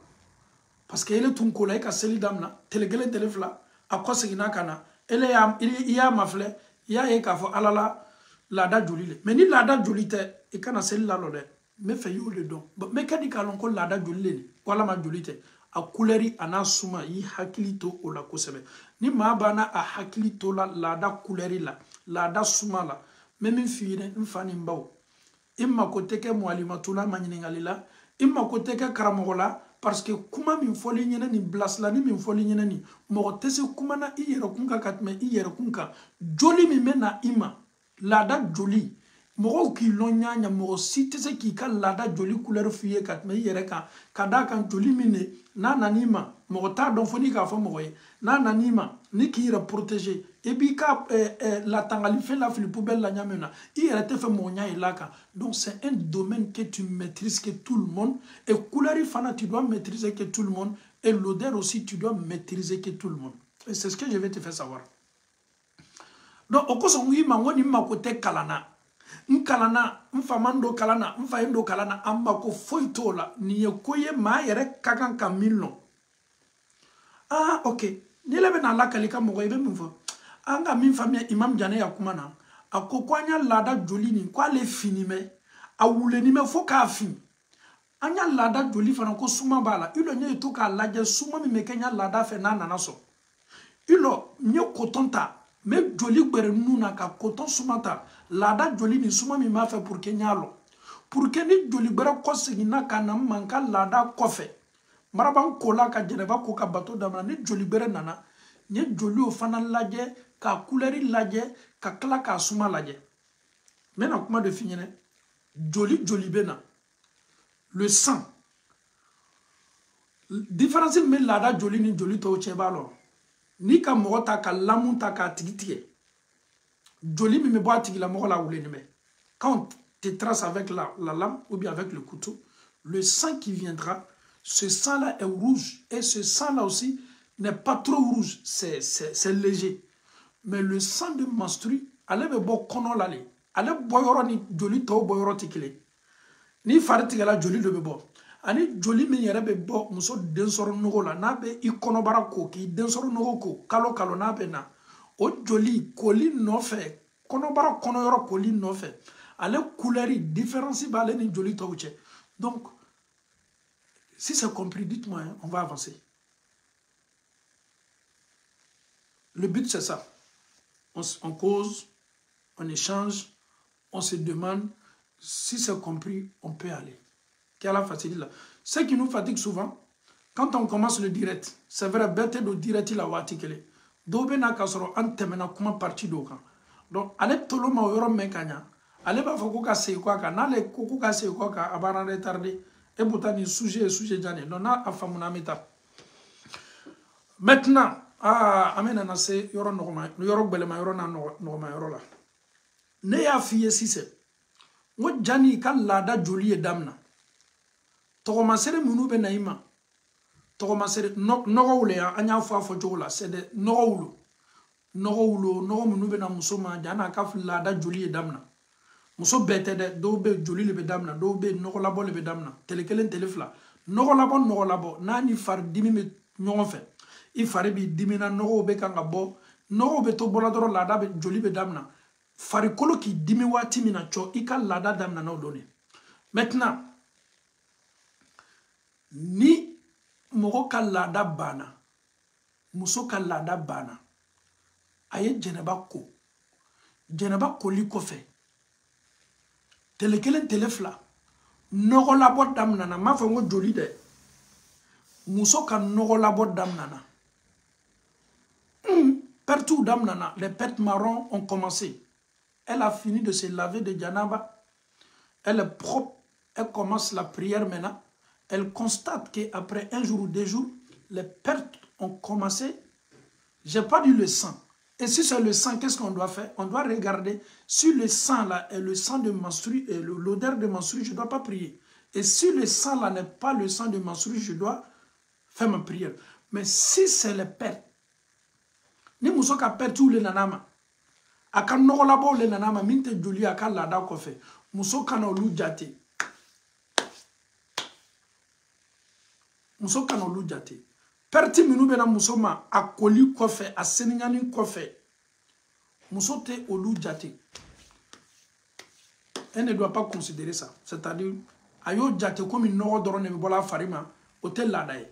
Parce que ele tun kola ka sel damna, telegele telefla, a kosegina kana, ele ya mafle, ya e kafo alala lada joli le. Mais ni lada joli te, e kana sel lalo de. Me fe yo le don. Me kadi kalon ko lada joli le ni. Wala ma joli te. A couleri ana suma yi hakilito o la kosebe. Ni ma bana a hakilito la lada couleri la, lada suma la. Même fine mfani mbao. Imma koteke mwalimatula manyiningalila, imma koteke karamogola parce que kuma min foli nyene ni blasla ni min foli nyene ni mo tese kuma na iyere kunka katme iyere kunka joli mi mena ima lada joli mo ki lonyanya mo si tese ki ka lada joli couleur fiye katme iyere ka kada kan joli mine na nanima mo ta don foni ka fo mo ye na nanima ni ki re protéger et bi ka la tangali fait la fili poubelle la nyamena iyere te fe mo nya ilaka. Donc c'est un domaine que tu maîtrises que tout le monde et couleur fana tu dois maîtriser que tout le monde et l'odeur aussi tu dois maîtriser que tout le monde. Et c'est ce que je vais te faire savoir. Donc au cours où il m'a dit ma côté kalana nkalana mfamando kalana mfaendo kalana amba ko foitola ni yekoye ma yere kakan kamilno. Ah ok ni lebe na la kalika mo yebe mfo anga min famia imam jane yakumana akokwanya lada joli ni kwa le finime awule ni me fo ka fin anya lada joli fana ko suma bala ilo nye to ka laje suma mi mekenya lada fe na nanaso ilo nye kotonta me joli gbere nuna ka koton sumata lada joli ni suma mi ma fe pour kenya lo pour que ni joli gbere ko sigina kana manka lada kofe maraban kola ka jeneba ko ka bato damana ni joli gbere nana nye joli o fana laje ka couleuri laje ka kla ka suma laje. Maintenant comment de finir joli joli bena le sang différence mais lada joli ni joli to chebalo ni ka mogota ka lamunta ka tigitiye joli mi me boa tigi la mogo la wule ni me quand tu traces avec la lame ou bien avec le couteau le sang qui viendra ce sang là est rouge et ce sang là aussi n'est pas trop rouge c'est léger. Mais le sang de menstru, allez me bo kono lale, allez boyoro ni joli to boyoro tikile. Ni fariti la joli de bebo. ani joli min yɛrɛ bɛ bɔ muso den sɔrɔ nɔgɔ la n'a bɛ i kɔnɔbara ko k'i den sɔrɔ nɔgɔ ko kalo kalo n'a bɛ na o joli koli nɔfɛ kɔnɔbara kɔnɔyɔrɔ koli nɔfɛ ale couleur différence b'ale ni joli tɔw cɛ donc si c'est compris dites-moi hein, on va avancer le but c'est ça on cause on échange on se demande si c'est compris on peut aller qu'Allah facilite là ce qui nous fatigue souvent quand on commence le direct c'est vrai bête do direct la waati kelen dɔw bɛ na ka sɔrɔ an tɛmɛna kuma parti dɔw kan donc ale tolo ma o yɔrɔ mɛn ka ɲa ale b'a fɔ ko ka segin kɔ a kan n'ale ko ka segin kɔ a kan a b'an retarder et pourtant nin sujet ye sujet jan de donc n'a a faamuna an bɛ taa maintenant an bɛ nana se yɔrɔ nɔgɔma yɔrɔ gbɛlɛma yɔrɔ n'a nɔgɔma yɔrɔ la ne y'a f'i ye sisan n ko janni i ka laada joli ye daminɛ tɔgɔmasere minnu bɛ na i ma tɔgɔmasere nɔgɔw le an y'a fɔ a fɔcogo la c'est des nɔgɔw nɔgɔ minnu bɛ na muso ma janni a ka laada joli ye daminɛ muso bɛɛ tɛ dɛ dɔw bɛ joli le bɛ daminɛ dɔw bɛ nɔgɔ labɔ le bɛ daminɛ tele kelen tele fila nɔgɔ labɔ n'a ni fari dimi bɛ ɲɔgɔn fɛ i fari b'i dimi na nɔgɔw bɛ kan ka bɔ nɔgɔw bɛ to bɔla dɔrɔn laada bɛ joli bɛ daminɛ farikolo k'i dimi waati min na cɔ i ka laada daminɛ n'o dɔn maintenant ni mɔgɔ ka laada banna muso ka laada banna a ye jɛnɛba ko jɛnɛba koli kɔfɛ tele kelen tele fila nɔgɔ labɔ daminɛna n m'a fɔ n ko joli dɛ muso ka nɔgɔ labɔ daminɛna pertes daminɛna les pertes marron ont commencé elle a fini de se laver de janaba elle est propre elle commence la prière maintenant elle constate qu'après un jour ou 2 jours les pertes ont commencé j'ai pas dit le sang. Et si c'est le sang, qu'est-ce qu'on doit faire? On doit regarder si le sang là est le sang de menstru, l'odeur de menstru, je ne dois pas prier. Et si le sang là n'est pas le sang de menstru, je dois faire ma prière. Mais si c'est les pertes, ni muso ka pertes ou le nanama, aka nogolabo le nanama, minte joli aka lada kofe, muso kana olu jate. Muso kana olu jate. Perti minu bena muso ma a koli kofe, a senignani kofe. Muso te olu jate. Elle ne doit pas considérer ça. C'est-à-dire, ayo jate comme une nogo doron ne bola farima, hotel la daye.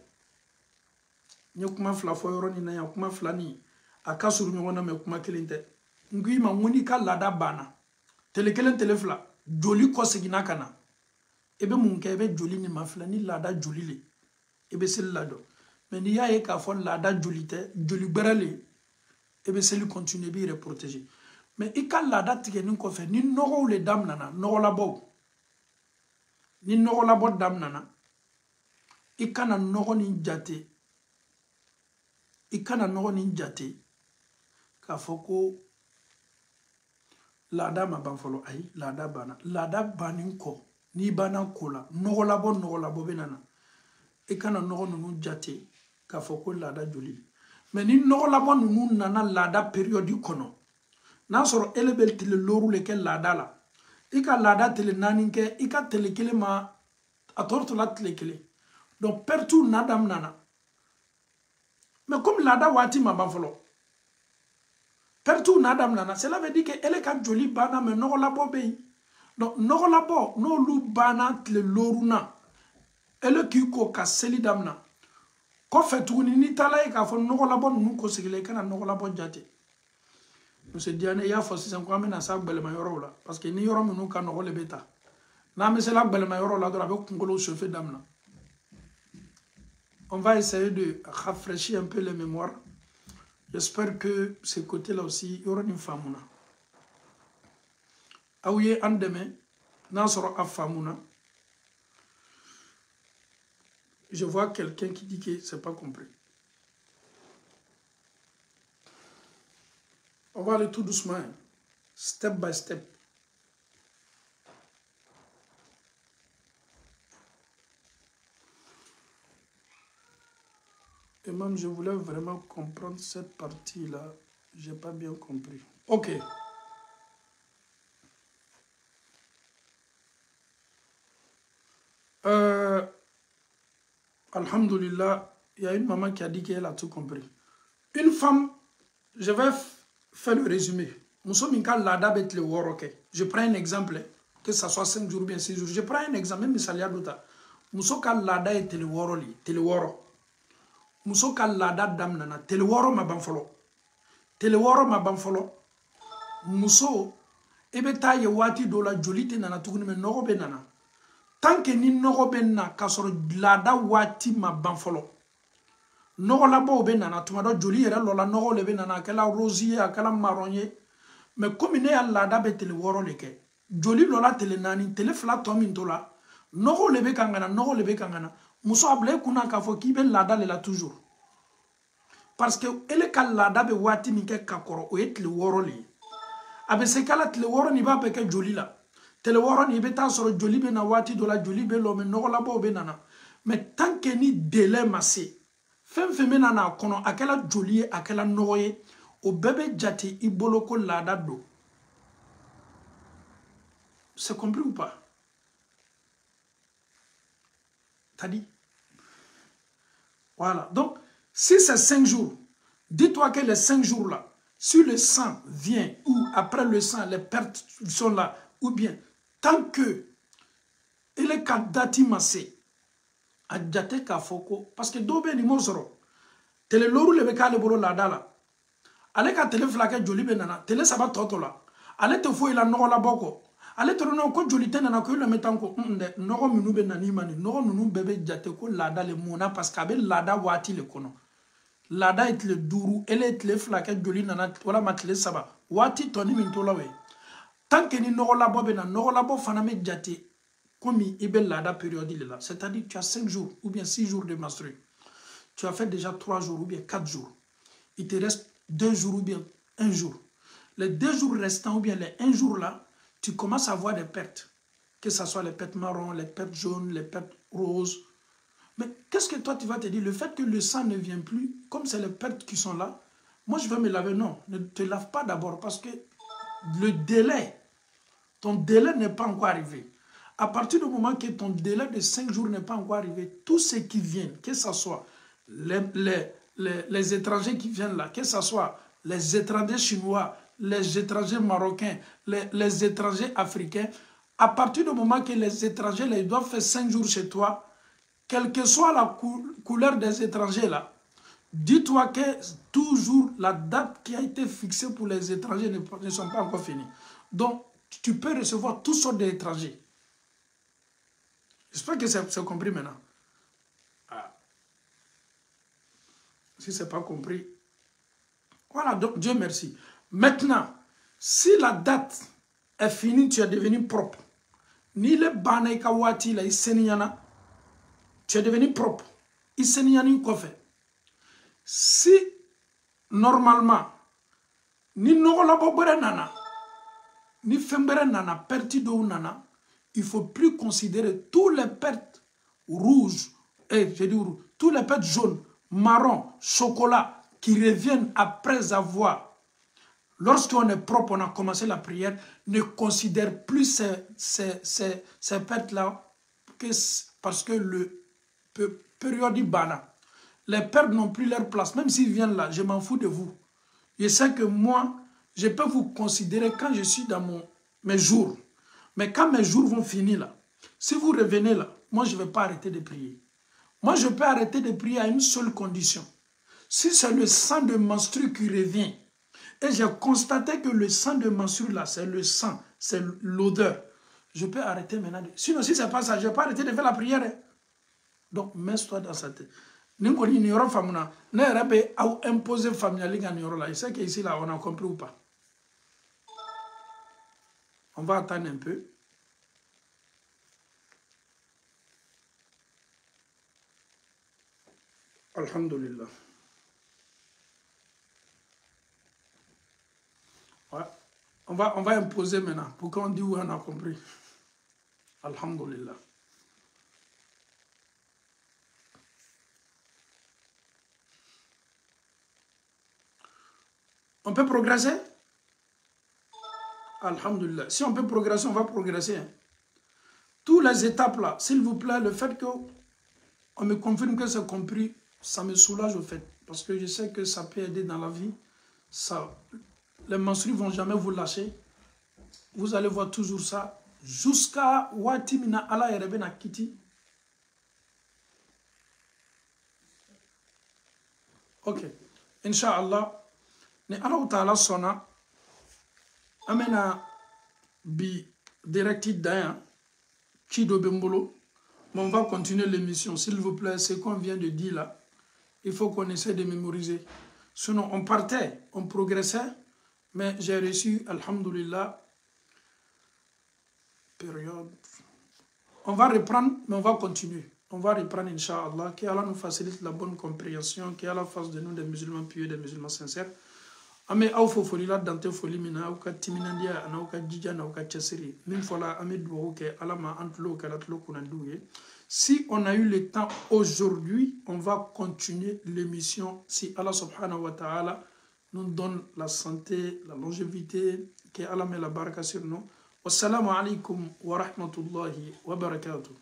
Nye kuma fla fo yoro ni na ya kuma fla ni akasuru nyona me kuma kelinte. Ngui ma ngoni ka lada bana. Tele kelen tele fla joli ko segina kana. Ebe munke ebe joli ni mafla ni lada joli le. Ebe sel lado. Mais ni ya e ka fo lada joli te joli berale. Ebe sel continue bi reprotéger. Mais i ka lada tige ni ko fe ni nogo le dam nana nogo labo. Ni nogo labo dam nana. I kana nogo ni jate. I kana nogo ni jate. Ka fo ko lada ma ban folo ay lada bana. Lada banin ko ni bana kola nogo labo benana. I kana nogo nunu jate ka fo ko lada joli. Mais ni nogo labo nunu nana lada période kono. N'a sɔrɔ ele bɛ tile loru le kɛ laada la i ka laada tile naani kɛ i ka tile kelen ma a tɔ to la tile kelen donc pertu na daminɛna mais comme laada waati ma ban fɔlɔ pertu na daminɛna cela veut dire que ele ka joli banna mais nɔgɔlabɔ bɛ yen donc nɔgɔlabɔ n'olu banna tile loru na ele k'i ko ka seli daminɛ kɔfɛ tuguni ni taala ye k'a fɔ nɔgɔlabɔ ninnu ko sigilen i kana nɔgɔlabɔ jate. Monsieur Diane, il y a forcé un peu de ça, parce que ni yoro minu ka no le beta. Na me c'est la belle mayoro là avec kungolo chauffé d'amna. On va essayer de rafraîchir un peu les mémoires. J'espère que ce côté-là aussi, il y aura une famuna. Aouye andeme, nasoro a famuna. Je vois quelqu'un qui dit que c'est pas compris. On va aller tout doucement, step by step. Et même, je voulais vraiment comprendre cette partie-là. Je n'ai pas bien compris. Ok. Alhamdulillah, il y a une maman qui a dit qu'elle a tout compris. Une femme, je vais faire le résumé. Je prends un exemple, que ce soit 5 jours ou bien 6 jours. Je prends un exemple, même si muso ka lada est teleworo. Muso ka lada damnana teleworo ma banfolo. Teleworo ma banfolo. Muso ebe ta ye wati do la jolite nana tuguni me nogo be nana. Tant que ni nogo be na kasoro lada wati ma banfolo. Nogo labo be nana tumado joli yere lola nogo le be nana akela rosier akela marronnier. Mais comme ne ya lada be teleworo leke. Joli lola tele nani tele fla tomi ntola. Nogo lebe kangana, nogo lebe kangana. Muso able kuna kafo kibe lada lela toujours. Parce que ele ka lada be wati nike kakoro o etle woro li. Abe se kala tle woro ni ba peke joli la. Tele woro ni be ta soro joli be na wati do la joli be lo me nogo la bo be nana. Mais tant que ni délai massé. Fem feme nana kono akela joli akela nogo ye o bebe jati iboloko lada do. C'est compris ou pas? T'as dit? Voilà. Donc, si c'est 5 jours, dis-toi que les 5 jours-là, si le sang vient ou après le sang, les pertes sont là, ou bien, tant que il est kandati massé, à djate ka foko, parce que dobe ni monsoro, tele loru le beka le bolo la dala, ale ka tele flake joli benana, tele saba toto la, ale te fo ila nogo la boko, ale te rono ko joli te nana ko le metanko nogo minu be nani mani nogo nunu bebe jate ko lada le mona parce que abe lada wati le kono lada est le duru ele est le flake joli nana wala matle saba wati toni min to lawe tant que ni nogo labo be na nogo labo fana me jate comme ibe lada période là, c'est-à-dire tu as 5 jours ou bien 6 jours de menstru, tu as fait déjà 3 jours ou bien 4 jours, il te reste 2 jours ou bien 1 jour, les 2 jours restants ou bien les 1 jour là, tu commences à avoir des pertes, que ce soit les pertes marron, les pertes jaunes, les pertes roses. Mais qu'est-ce que toi tu vas te dire? Le fait que le sang ne vient plus, comme c'est les pertes qui sont là, moi je vais me laver. Non, ne te lave pas d'abord parce que le délai, ton délai n'est pas encore arrivé. À partir du moment que ton délai de 5 jours n'est pas encore arrivé, tous ceux qui viennent, que ce soit les étrangers qui viennent là, que ce soit les étrangers chinois, les étrangers marocains, les étrangers africains, à partir du moment que les étrangers là, ils doivent faire 5 jours chez toi, quelle que soit la couleur des étrangers là, dis-toi que toujours la date qui a été fixée pour les étrangers ne sont pas encore finie. Donc, tu peux recevoir toutes sortes d'étrangers. J'espère que c'est compris maintenant. Ah. Si ce n'est pas compris. Voilà, donc Dieu merci. Maintenant, si la date est finie, tu es devenu propre. Ni le banay kawati la iseniyana, tu es devenu propre. Iseniyani kofe. Si normalement, ni nogolabo bere nana, ni fembere nana, pertido nana, il ne faut plus considérer tous les pertes rouges, et je dis rouges, tous les pertes jaunes, marron, chocolat, qui reviennent après avoir, lorsqu'on est propre, on a commencé la prière, ne considère plus ces pertes-là parce que le période bana. Les pertes n'ont plus leur place, même s'ils viennent là, je m'en fous de vous. Je sais que moi, je peux vous considérer quand je suis dans mes jours. Mais quand mes jours vont finir là, si vous revenez là, moi je ne vais pas arrêter de prier. Moi je peux arrêter de prier à une seule condition. Si c'est le sang de menstru qui revient, et j'ai constaté que le sang de menstru là, c'est le sang, c'est l'odeur, je peux arrêter maintenant. Sinon si ce n'est pas ça, je ne vais pas arrêter de faire la prière. Donc mets-toi dans sa tête. Ni ngoni ni yoro famuna, ne rebe au imposer familiali ga ni yoro là. Je sais qu'ici là on a compris ou pas. On va attendre un peu. Alhamdulillah. Ouais. On va imposer maintenant pour qu'on dise où on a compris. Alhamdulillah. On peut progresser? Alhamdulillah. Si on peut progresser, on va progresser. Hein. Toutes les étapes là, s'il vous plaît, le fait que on me confirme que c'est compris, ça me soulage au fait. Parce que je sais que ça peut aider dans la vie. Ça, les menstrues ne vont jamais vous lâcher. Vous allez voir toujours ça. Jusqu'à Watimina Allah Yerebena Kiti. Ok. Inch'Allah. Ne Allah Ta'ala sona. Amena bi directi d'ayan. Chido Bembolo. Mais on va continuer l'émission. S'il vous plaît, ce qu'on vient de dire là, il faut qu'on essaie de mémoriser. Sinon, on partait, on progressait, mais j'ai reçu, alhamdoulilah, période. On va reprendre, mais on va continuer. On va reprendre, Inch'Allah, qu'Allah nous facilite la bonne compréhension, qu'Allah fasse de nous des musulmans pieux, des musulmans sincères. Ame au fofoli la dante foli mina au ka timinandia ana au ka jija na au ka chasiri min fola ame duo ke alama antlo ka latlo kunandouye. Si on a eu le temps aujourd'hui, on va continuer l'émission si Allah subhanahu wa ta'ala nous donne la santé, la longévité, que Allah met la baraka sur nous. Wassalamu alaikum wa rahmatullahi wa barakatuh.